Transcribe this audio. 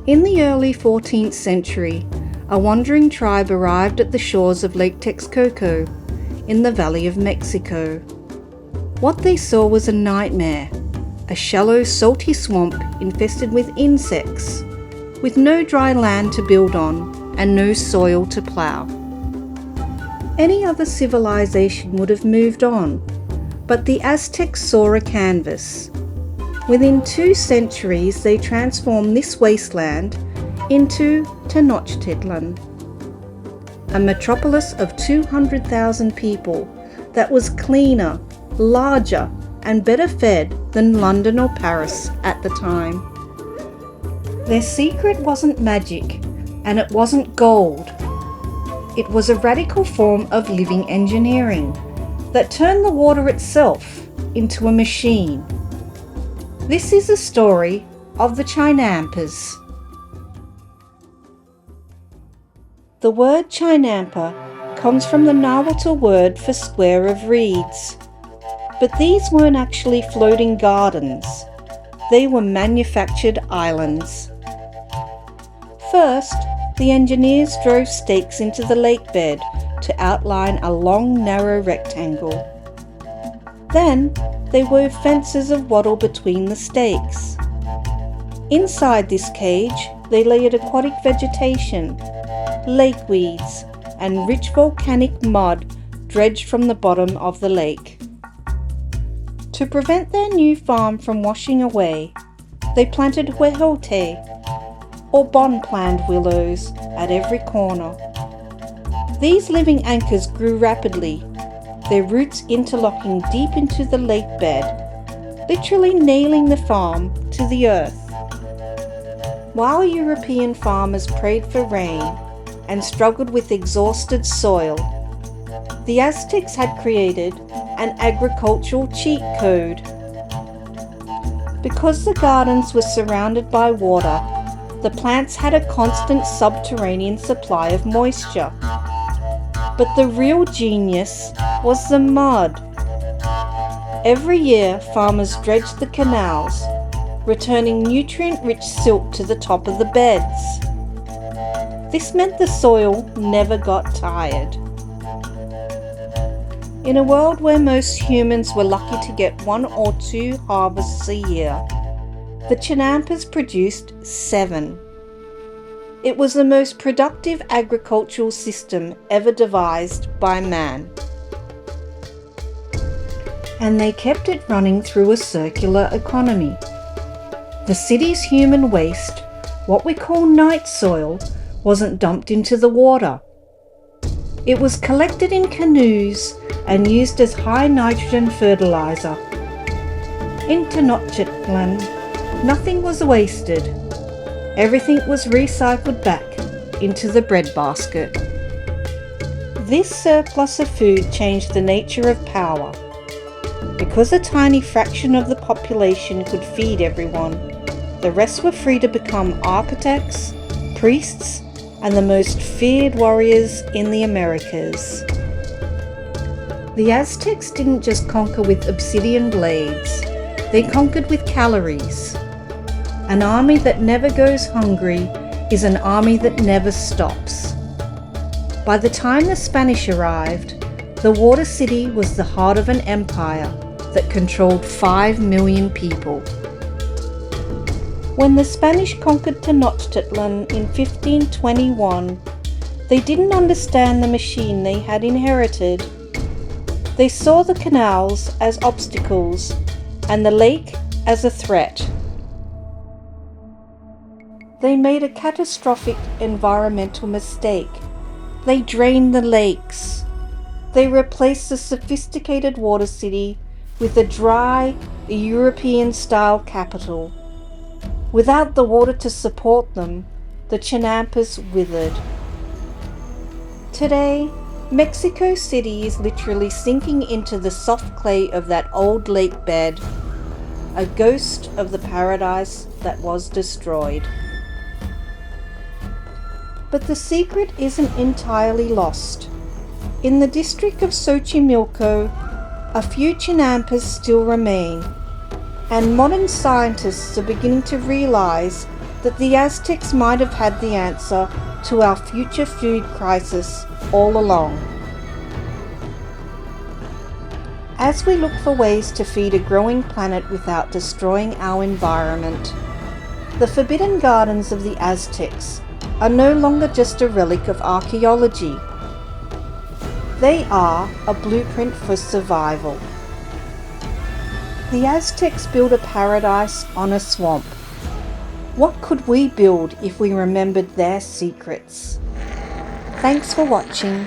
In the early 14th century, a wandering tribe arrived at the shores of Lake Texcoco in the Valley of Mexico. What they saw was a nightmare, a shallow, salty swamp infested with insects, with no dry land to build on and no soil to plow. Any other civilization would have moved on, but the Aztecs saw a canvas. Within 2 centuries, they transformed this wasteland into Tenochtitlan, a metropolis of 200,000 people that was cleaner, larger, and better fed than London or Paris at the time. Their secret wasn't magic, and it wasn't gold. It was a radical form of living engineering that turned the water itself into a machine. This is the story of the Chinampas. The word Chinampa comes from the Nahuatl word for square of reeds. But these weren't actually floating gardens. They were manufactured islands. First, the engineers drove stakes into the lake bed to outline a long, narrow rectangle. Then, they wove fences of wattle between the stakes. Inside this cage, they layered aquatic vegetation, lake weeds, and rich volcanic mud dredged from the bottom of the lake. To prevent their new farm from washing away, they planted huejote, or bond-planned willows, at every corner. These living anchors grew rapidly, their roots interlocking deep into the lake bed, literally nailing the farm to the earth. While European farmers prayed for rain and struggled with exhausted soil, the Aztecs had created an agricultural cheat code. Because the gardens were surrounded by water, the plants had a constant subterranean supply of moisture. But the real genius was the mud. Every year, farmers dredged the canals, returning nutrient-rich silt to the top of the beds. This meant the soil never got tired. In a world where most humans were lucky to get 1 or 2 harvests a year, the Chinampas produced 7. It was the most productive agricultural system ever devised by man. And they kept it running through a circular economy. The city's human waste, what we call night soil, wasn't dumped into the water. It was collected in canoes and used as high nitrogen fertilizer. In Tenochtitlan, nothing was wasted. Everything was recycled back into the breadbasket. This surplus of food changed the nature of power. Because a tiny fraction of the population could feed everyone, the rest were free to become architects, priests, and the most feared warriors in the Americas. The Aztecs didn't just conquer with obsidian blades, they conquered with calories. An army that never goes hungry is an army that never stops. By the time the Spanish arrived, the water city was the heart of an empire that controlled 5 million people. When the Spanish conquered Tenochtitlan in 1521, they didn't understand the machine they had inherited. They saw the canals as obstacles and the lake as a threat. They made a catastrophic environmental mistake. They drained the lakes. They replaced the sophisticated water city with a dry, European-style capital. Without the water to support them, the Chinampas withered. Today, Mexico City is literally sinking into the soft clay of that old lake bed, a ghost of the paradise that was destroyed. But the secret isn't entirely lost. In the district of Xochimilco, a few Chinampas still remain, and modern scientists are beginning to realize that the Aztecs might have had the answer to our future food crisis all along. As we look for ways to feed a growing planet without destroying our environment, the Forbidden Gardens of the Aztecs are no longer just a relic of archaeology. They are a blueprint for survival. The Aztecs built a paradise on a swamp. What could we build if we remembered their secrets? Thanks for watching.